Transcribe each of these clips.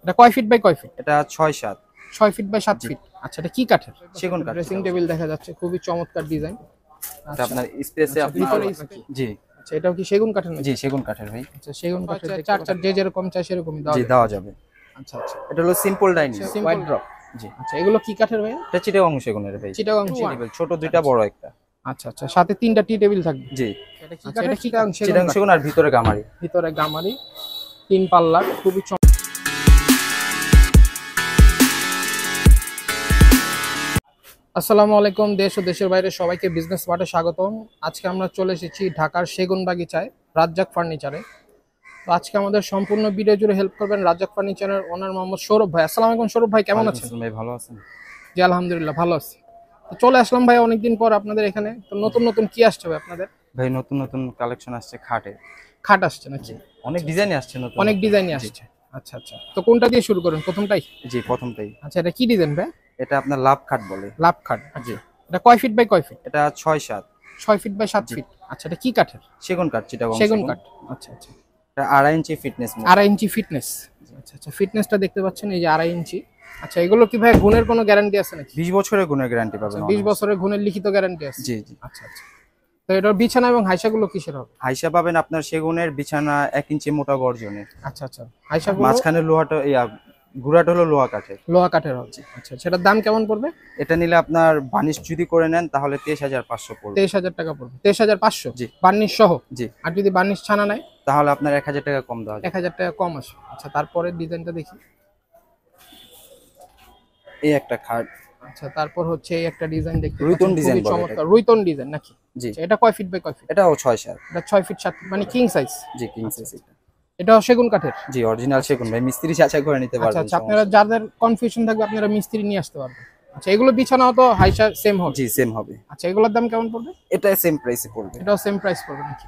এটা কয় feet by কয় ফিট? এটা 6-7 6 ফিট বাই 7 ফিট। আচ্ছা, এটা কি কাঠের? সেগুন কাঠ। ড্রেসিং টেবিল দেখা যাচ্ছে, খুবই চমৎকার ডিজাইন। এটা আপনার স্পেসে ভিতরে জি আচ্ছা, এটাও কি সেগুন কাঠের নাকি? জি সেগুন কাঠের ভাই। আচ্ছা, সেগুন কাঠের চার চার যে যেরকম চাই সেরকমই জি দেওয়া যাবে। আচ্ছা আচ্ছা, এটা হলো সিম্পল ডাইনিং হোয়াইট ড্রপ। জি। আচ্ছা, এগুলো কি কাঠের ভাই? এটা চিটাগং সেগুনের ভাই। চিটাগং টেবিল ছোট দুইটা বড় একটা। আচ্ছা আচ্ছা, সাথে তিনটা টি টেবিল থাকবে। জি। এটা কি কাঠের? এটা চিটাগং সেগুন আর ভিতরে গামারি। ভিতরে গামারি, 3 পাল্লা, খুবই আসসালামু আলাইকুম, দেশ ও দেশের বাইরে সবাইকে বিজনেস স্পটে স্বাগতম। আজকে আমরা চলে এসেছি ঢাকার সেগুনবাগিচায় রাজ্জাক ফার্নিচারে। তো আজকে আমাদের সম্পূর্ণ ভিডিও জুড়ে হেল্প করবেন রাজ্জাক ফার্নিচারের ওনার মোহাম্মদ সৌরভ ভাই। আসসালামু আলাইকুম সৌরভ ভাই, কেমন আছেন? ভাই ভালো আছেন? জি আলহামদুলিল্লাহ ভালো আছি। তো চলে আসলাম ভাই অনেকদিন পর আপনাদের এখানে। তো নতুন নতুন কি আসছে ভাই আপনাদের? ভাই নতুন নতুন কালেকশন আসছে খাটের। খাট আসছে নাকি? অনেক ডিজাইনই আসছে নতুন। অনেক ডিজাইনই আসছে। আচ্ছা আচ্ছা, তো কোনটা দিয়ে শুরু করেন? প্রথমটাই? জি প্রথমটাই। আচ্ছা, এটা কি ডিজাইন ভাই? এটা আপনার লাভ খাট বলে। লাভ খাট। জি। এটা কয় ফিট বাই কয় ফিট? এটা 6-7 6 ফিট বাই 7 ফিট। আচ্ছা, এটা কি কাঠের? সেগুন কাঠ চিটাগং সেগুন কাঠ। আচ্ছা আচ্ছা, এটা 2.5 ইঞ্চি ফিটনেস। 2.5 ইঞ্চি ফিটনেস। আচ্ছা আচ্ছা, ফিটনেসটা দেখতে পাচ্ছেন, এই যে 2.5 ইঞ্চি। আচ্ছা, এগুলো কি ভাই গুণের কোনো গ্যারান্টি আছে নাকি? 20 বছরের গুণের গ্যারান্টি পাবেন। 20 বছরের গুণের লিখিত গ্যারান্টি আছে? জি জি। আচ্ছা আচ্ছা, তো এটার বিছানা এবং হাইসাগুলো কিসের হবে? হাইসা পাবেন আপনার সেগুনের, বিছানা 1 ইঞ্চি মোটা গর্জনের। আচ্ছা আচ্ছা, হাইসাগুলো মাঝখানে লোহাটা গুড়াটা হলো লোহা কাঠের। লোহা কাঠের হবে। আচ্ছা, সেটার দাম কেমন পড়বে? এটা নিলে আপনার বার্নিশ যদি করে নেন তাহলে 23,500 পড়বে। 23,000 টাকা পড়বে। 23,500? জি। বার্নিশ সহ? জি। আর যদি বার্নিশ ছানা নেয় তাহলে আপনার 1,000 টাকা কম দেওয়া যাবে। 1,000 টাকা কম আসবে। আচ্ছা, তারপরে ডিজাইনটা দেখি। এই একটা খাট। আচ্ছা, তারপর হচ্ছে এই একটা ডিজাইন দেখতে রুইতন ডিজাইন বলে চমৎকার, রুইতন ডিজাইন নাকি? জি। আচ্ছা, এটা কয় ফিট বাই কয় ফিট? এটাও 6-7। এটা 6 ফিট 7 ফিট, মানে কিং সাইজ? জি কিং সাইজ। এটাও সেগুন কাঠের? জি অরিজিনাল সেগুন ভাই, মিস্ত্রি চাচা করে নিতে আচ্ছা পারবেন। আচ্ছা, আপনারা যাদের কনফিউশন থাকবে আপনারা মিস্ত্রি নিয়ে আসতে পারবেন। আচ্ছা, এগুলো বিছানাও তো হাইসা সেম হবে? জি সেম হবে। আচ্ছা, এগুলোর দাম কেমন পড়বে? এটা সেম প্রাইসে পড়বে। এটাও সেম প্রাইস পড়বে নাকি?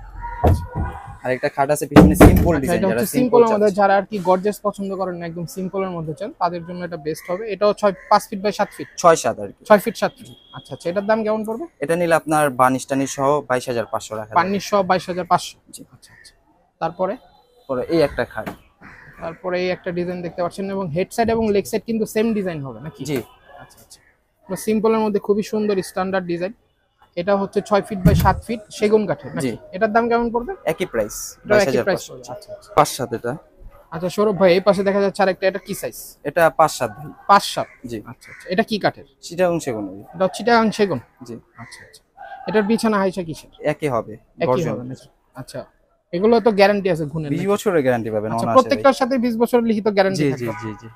আর একটা খাট আছে পিছনে সিম্পল ডিজাইন, এটা যারা হচ্ছে সিম্পলের মধ্যে, যারা আর কি গর্জিয়াস পছন্দ করেন না, একদম সিম্পলের মধ্যে চান, তাদের জন্য এটা বেস্ট হবে। এটাও 5 ফিট বাই 7 ফিট? 6-7 আর কি। 6 ফিট 7 ফিট। আচ্ছা আচ্ছা, এটার দাম কেমন পড়বে? এটা নিলে আপনার বার্নিশ টানিশ সহ 22,500 রাখা যাবে। বার্নিশ সহ 22,500? জি। আচ্ছা আচ্ছা, তারপরে পরে এই একটা খাট। তারপরে এই একটা ডিজাইন দেখতে পাচ্ছেন, এবং হেড সাইড এবং লেগ সাইড কিন্তু সেম ডিজাইন হবে নাকি? জি। আচ্ছা আচ্ছা, সিম্পলের মধ্যে খুবই সুন্দর স্ট্যান্ডার্ড ডিজাইন। এটা হচ্ছে 6 ফিট বাই 7 ফিট সেগুন কাঠের নাকি? এটার দাম কেমন পড়বে? একই প্রাইস, একই প্রাইস পড়বে। আচ্ছা আচ্ছা, 5-7 এটা। আচ্ছা সৌরভ ভাই, এই পাশে দেখা যাচ্ছে আরেকটা, এটা কি সাইজ? এটা 5-7 ভাই। 5-7? জি। আচ্ছা আচ্ছা, এটা কি কাঠের? চিটাগং সেগুন ভাই। এটা চিটাগাং সেগুন? জি। আচ্ছা আচ্ছা, এটার বিছানা হাইসা কিসের? একই হবে, একই হবে নাকি? আচ্ছা, এগুলো তো গ্যারান্টি আছে গুণের? 20 বছরের গ্যারান্টি পাবেন। আচ্ছা, প্রত্যেকটার সাথে 20 বছরের লিখিত গ্যারান্টি জি থাকবে? জি জি জি।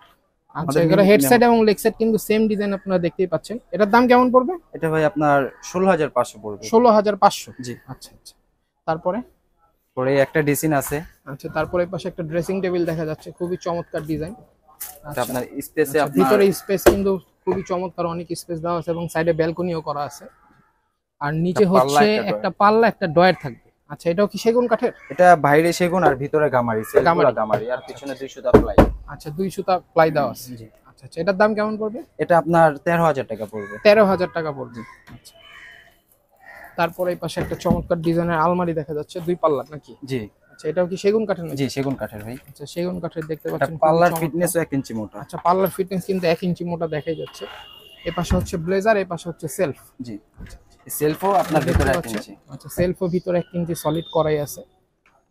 আচ্ছা, এগুলো হেড সাইড এবং লেগ সাইড কিন্তু সেম ডিজাইন আপনারা দেখতেই পাচ্ছেন। এটার দাম কেমন পড়বে? এটা ভাই আপনার 16,500 পড়বে। 16,500? জি। আচ্ছা আচ্ছা, তারপরে পরে একটা ড্রেসিং আছে। আচ্ছা, তারপরে এই পাশে একটা ড্রেসিং টেবিল দেখা যাচ্ছে, খুবই চমৎকার ডিজাইন। এটা আপনার স্পেসে আপনার ভিতরে স্পেস কিন্তু খুবই চমৎকার, অনেক স্পেস দেওয়া আছে এবং সাইডে ব্যালকনিও করা আছে। আর নিচে হচ্ছে একটা পাল্লা, একটা ডয়ার থাকবে। আচ্ছা, এটাও কি সেগুন কাঠের? এটা বাইরে সেগুন আর ভিতরে গামারি, গামারি আর পিছনে 2 সুতা প্লাই। আচ্ছা, 2 সুতা প্লাই দেওয়া আছে। জি। আচ্ছা আচ্ছা, এটার দাম কেমন পড়বে? এটা আপনার 13,000 টাকা পড়বে। 13,000 টাকা পড়বে। আচ্ছা, তারপরে এই পাশে একটা চমৎকার ডিজাইনের আলমারি দেখা যাচ্ছে, 2 পাল্লা নাকি? জি। আচ্ছা, এটাও কি সেগুন কাঠের নাকি? জি সেগুন কাঠের ভাই। আচ্ছা, সেগুন কাঠের দেখতে পাচ্ছেন, পাল্লার ফিটনেসও 1 ইঞ্চি মোটা। আচ্ছা, পাল্লার ফিটনেস কিন্তু 1 ইঞ্চি মোটা দেখাই যাচ্ছে। এই পাশে হচ্ছে ব্লেজার, এই পাশে হচ্ছে সেলফ। জি। সেলফও আপনার ভিতরে 1 ইঞ্চি। আচ্ছা, সেলফও ভিতরে 1 ইঞ্চি সলিড করাই আছে।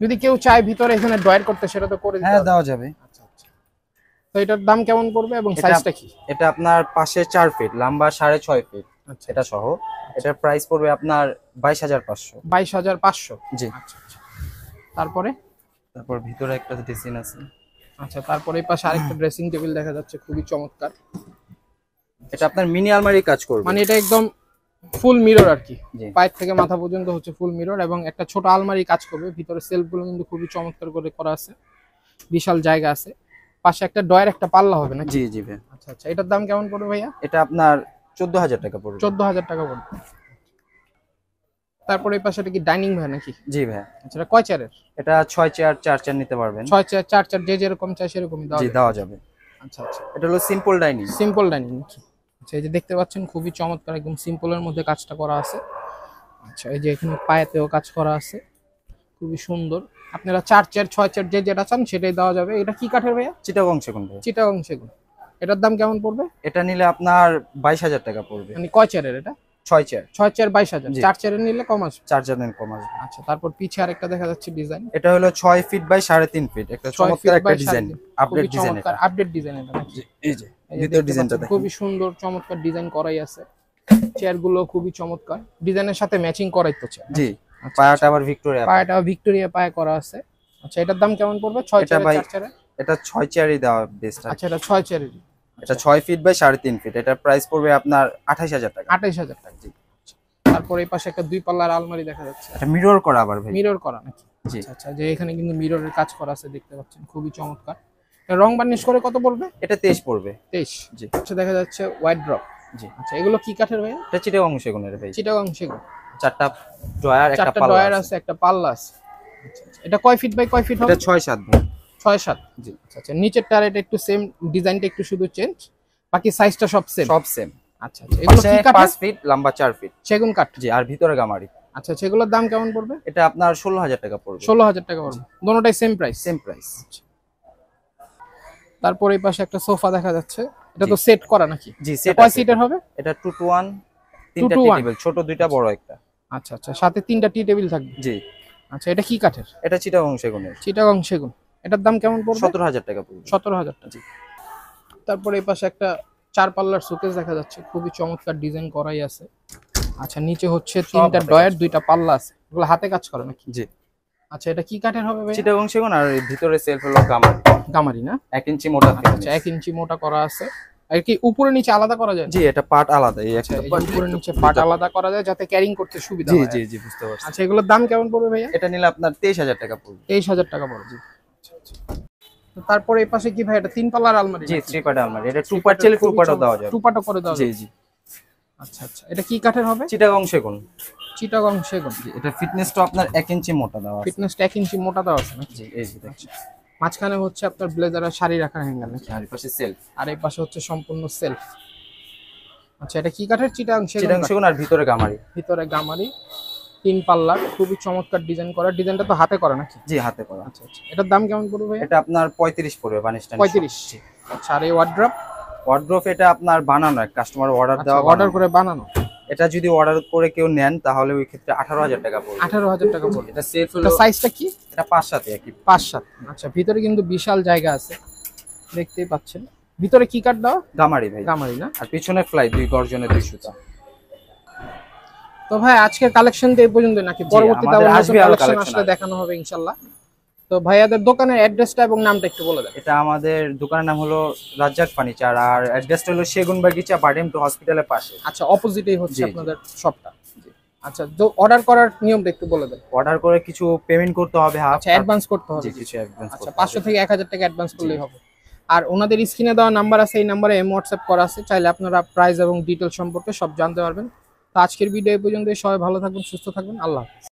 যদি কেউ চায় ভিতরে এখানে ড্রয়ার করতে, সেটা তো করে দিতে হ্যাঁ দেওয়া যাবে। আচ্ছা আচ্ছা, তো এটার দাম কেমন পড়বে এবং সাইজটা কি? এটা আপনার পাশে 4 ফিট, লম্বা 6.5 ফিট। আচ্ছা, এটা সহ এটার প্রাইস পড়বে আপনার 22,500। 22,500? জি। আচ্ছা আচ্ছা, তারপর ভিতরে একটা ড্রেসিং আছে। আচ্ছা, তারপরে এই পাশে আরেকটা ড্রেসিং টেবিল দেখা যাচ্ছে, খুবই চমৎকার। এটা আপনার মিনি আলমারি কাজ করবে, মানে এটা একদম ফুল মিরর আর কি, জি। পায়ের থেকে মাথা পর্যন্ত হচ্ছে ফুল মিরর, এবং একটা ছোট আলমারি কাজ করবে। ভিতরে সেলফগুলো কিন্তু খুবই চমৎকার করে করা আছে, বিশাল জায়গা আছে। পাশে একটা ডয়ার, একটা পাল্লা হবে না? জি জি ভাই। আচ্ছা আচ্ছা, এটার দাম কেমন পড়বে ভাইয়া? এটা আপনার 14,000 টাকা পড়বে। 14,000 টাকা পড়বে। তারপরে এই পাশে এটা কি ডাইনিং ভাই নাকি? জি ভাই। আচ্ছা, এটা কয় চেয়ারের? এটা 6 চেয়ার 4 চেয়ার নিতে পারবেন। 6 চেয়ার 4 চেয়ার, যে যেরকম চাই সেরকমই দেওয়া যাবে। আচ্ছা আচ্ছা, এটা হলো সিম্পল ডাইনিং। সিম্পল ডাইনিং নাকি? আচ্ছা, এই যে দেখতে পাচ্ছেন খুবই চমৎকার, একদম সিম্পলের মধ্যে কাজটা করা আছে। আচ্ছা, এই যে এখানে পায়েতেও কাজ করা আছে, খুবই সুন্দর। আপনারা 4 চেয়ার 6 চেয়ার যে যেটা চান সেটাই দেওয়া যাবে। এটা কি কাঠের ভাইয়া? চিটাগং সেগুন ভাই। চিটাগং সেগুন। এটার দাম কেমন পড়বে? এটা নিলে আপনার 22,000 টাকা পড়বে। মানে কয় চেয়ারের এটা? 6 চেয়ার। 6 চেয়ার 22,000। জি। 4 চেয়ারের নিলে কম আসবে। 4 চেয়ার কম আসবে। আচ্ছা, তারপর পিছে আরেকটা দেখা যাচ্ছে ডিজাইন। এটা হলো 6 ফিট বাই 3.5 ফিট, একটা 6 চমৎকার ফিট একটা বাই ডিজাইন, 3.5। আপডেট খুবই ডিজাইন চমৎকার এটা। আপডেট ডিজাইন এটা নাকি? এই যে এই যে ভিতর দেখতে ডিজাইনটা পাচ্ছেন, দেখেন। খুবই সুন্দর চমৎকার ডিজাইন করাই আছে। চেয়ারগুলো খুবই চমৎকার, ডিজাইনের সাথে ম্যাচিং করাই তো চেয়ার। জি, আচ্ছা, পায়াটা আবার ভিক্টোরিয়া। পায়াটা ভিক্টোরিয়া পায়া করা আছে। আচ্ছা, এটার দাম কেমন পড়বে? 6 এটা চেয়ারে ভাই 4 চেয়ারে? এটা 6 চেয়ারই দেওয়া বেস্ট। আচ্ছা, এটা 6 চেয়ারের। এটা 6 ফিট বাই 3.5 ফিট, এটার প্রাইস পড়বে আপনার 28,000 টাকা। 28,000 টাকা। জি। তারপর এই পাশে একটা 2 পাল্লার আলমারি দেখা যাচ্ছে। এটা মিরর করা আবার ভাই। মিরর করা নাকি? জি। আচ্ছা আচ্ছা, যে এখানে কিন্তু মিররের কাজ করা আছে দেখতে পাচ্ছেন, খুবই চমৎকার। এটা রং বার্নিশ করে কত পড়বে? এটা 23 পড়বে। 23। জি। আচ্ছা, দেখা যাচ্ছে হোয়াইট ড্রপ। জি। আচ্ছা, এগুলো কি কাঠের ভাই? এটা চিটাগং সেগুনের ভাই। চিটাগং সেগুন। 4টা ড্রয়ার, একটা 4টা পাল্লা ডয়ার আছে, একটা পাল্লা আছে। আচ্ছা আচ্ছা, এটা কয় ফিট বাই কয় ফিট হবে? এটা 6-7 ভাই। 6-7। জি। আচ্ছা আচ্ছা, নিচের টায়ারটা একটু সেম, ডিজাইনটা একটু শুধু চেঞ্জ, বাকি সাইজটা সব সেম। সব সেম। আচ্ছা আচ্ছা, এগুলো কি কাঠ? 5 ফিট লম্বা, 4 ফিট সেগুন কাঠ। জি, আর ভিতরে গামারি। আচ্ছা, সেগুলোর দাম কেমন পড়বে? এটা আপনার 16,000 টাকা পড়বে। 16,000 টাকা পড়বে। দুটোটাই সেম প্রাইস। Same price. তারপর এই পাশে একটা সোফা দেখা যাচ্ছে, এটা তো সেট করা নাকি? জি, সেট কয় আছে। সিটের হবে? এটা 2 to 1, 3টা 2 to 1 টেবিল, ছোট 2টা বড় একটা। আচ্ছা আচ্ছা, সাথে 3টা টি টেবিল থাকবে। জি। আচ্ছা, এটা কি কাঠের? এটা চিটাগং সেগুনের। চিটাগং সেগুন। এটার দাম কেমন পড়বে? 17,000 টাকা পড়বে। 17,000 টাকা। জি। তারপর এই পাশে একটা 4 পাল্লার শোকেস দেখা যাচ্ছে, খুবই চমৎকার ডিজাইন করাই আছে। আচ্ছা, নিচে হচ্ছে 3টা হাতে ডয়ার 2টা পাল্লা আছে, এগুলো হাতে কাজ করা নাকি? জি। আচ্ছা, এটা কি কাঠের হবে ভাই? চিটাগং সেগুন, আর এর ভিতরে সেলফ হলো গামারি। গামারি না? 1 ইঞ্চি মোটা। আচ্ছা, 1 ইঞ্চি মোটা করা আছে। আর কি উপরে নিচে আলাদা করা যায়? জি, এটা পার্ট আলাদা, এই আচ্ছা, একটা এই যে উপরে নিচে পার্ট আলাদা করা যায় যাতে ক্যারিং করতে সুবিধা জি হয়। জি জি, বুঝতে পারছি। আচ্ছা, এগুলোর দাম কেমন পড়বে ভাইয়া? এটা নিলে আপনার 23,000 টাকা পড়বে। 23,000 টাকা পড়বে। জি। আচ্ছা আচ্ছা। তো তারপরে এই পাশে কি ভাই, এটা 3 পাল্লার আলমারি? জি, 3 পার্ট আলমারি। এটা 2 পার্ট চাইলে 2 পার্টও দেওয়া যাবে। 2 পার্টও করে দেওয়া জি যাবে। জি। আচ্ছা আচ্ছা, এটা কি কাঠের হবে? চিটাগং সেগুন। চিটাগং সেগুন। জি, এটা ফিটনেসটা আপনার 1 ইঞ্চি মোটা দেওয়া আছে। ফিটনেসটা 1 ইঞ্চি মোটা দেওয়া আছে নাকি? জি, এই যে দেখেন। মাঝখানে হচ্ছে আপনার ব্লেজার আর শাড়ি রাখার হ্যাঙ্গার নাকি? আর এই পাশে সেলফ। আর এই পাশে হচ্ছে সম্পূর্ণ সেলফ। আচ্ছা, এটা কি কাঠের? চিটাগং চিটাগং সেগুন। সেগুন, আর ভিতরে গামারি। ভিতরে গামারি, 3 পাল্লার, খুবই চমৎকার ডিজাইন করা। ডিজাইনটা তো হাতে করা নাকি? জি, হাতে করা। আচ্ছা আচ্ছা, এটার দাম কেমন পড়বে ভাই? এটা আপনার 35 পড়বে বানিশটা। 35। আচ্ছা, আর এই ওয়ার্ড্রপ? ওয়ার্ড্রোব এটা আপনার বানানো, কাস্টমার অর্ডার দেওয়া, অর্ডার করে বানানো। এটা যদি অর্ডার করে কেউ নেন তাহলে ওই ক্ষেত্রে 18,000 টাকা পড়বে। 18,000 টাকা পড়বে। এটা সেলফ হলো, এটা সাইজটা কি? এটা 5-7 একই। 5-7। আচ্ছা, ভিতরে কিন্তু বিশাল জায়গা আছে, দেখতেই পাচ্ছেন। ভিতরে কি কাঠ দাও? গামারি ভাই। গামারি না? আর পিছনে ফ্লাই 2 গর্জনের 2 সুতা। তো ভাই, আজকের কালেকশন তো এই পর্যন্ত নাকি? পরবর্তীতে আমাদের আবার আসবে নতুন আরো কালেকশন collection আসলে দেখানো হবে ইনশাআল্লাহ। তো ভাইয়াদের দোকানের অ্যাড্রেসটা এবং নামটা একটু বলে দেন। এটা আমাদের দোকানের নাম হলো রাজ্জাক ফার্নিচার, আর অ্যাড্রেসটা হলো সেগুনবাগিচা, বাডেম টু হসপিটালের পাশে। আচ্ছা, অপোজিটেই হচ্ছে জি, জি। আপনাদের শপটা। আচ্ছা, তো অর্ডার করার নিয়মটা একটু বলে দেন। অর্ডার করে কিছু পেমেন্ট করতে হবে, হাফ। আচ্ছা, অ্যাডভান্স করতে হবে। জি, কিছু অ্যাডভান্স আচ্ছা, করতে 500 হবে। থেকে 1000 টাকা অ্যাডভান্স করলেই হবে। আর ওনাদের স্ক্রিনে দেওয়া নাম্বার আছে, এই নাম্বারে হোয়াটসঅ্যাপ করা আছে, চাইলে আপনারা প্রাইস এবং ডিটেইলস সম্পর্কে সব জানতে পারবেন। তো আজকের ভিডিও এই পর্যন্তই। সবাই ভালো থাকবেন, সুস্থ থাকবেন। আল্লাহ হাফেজ।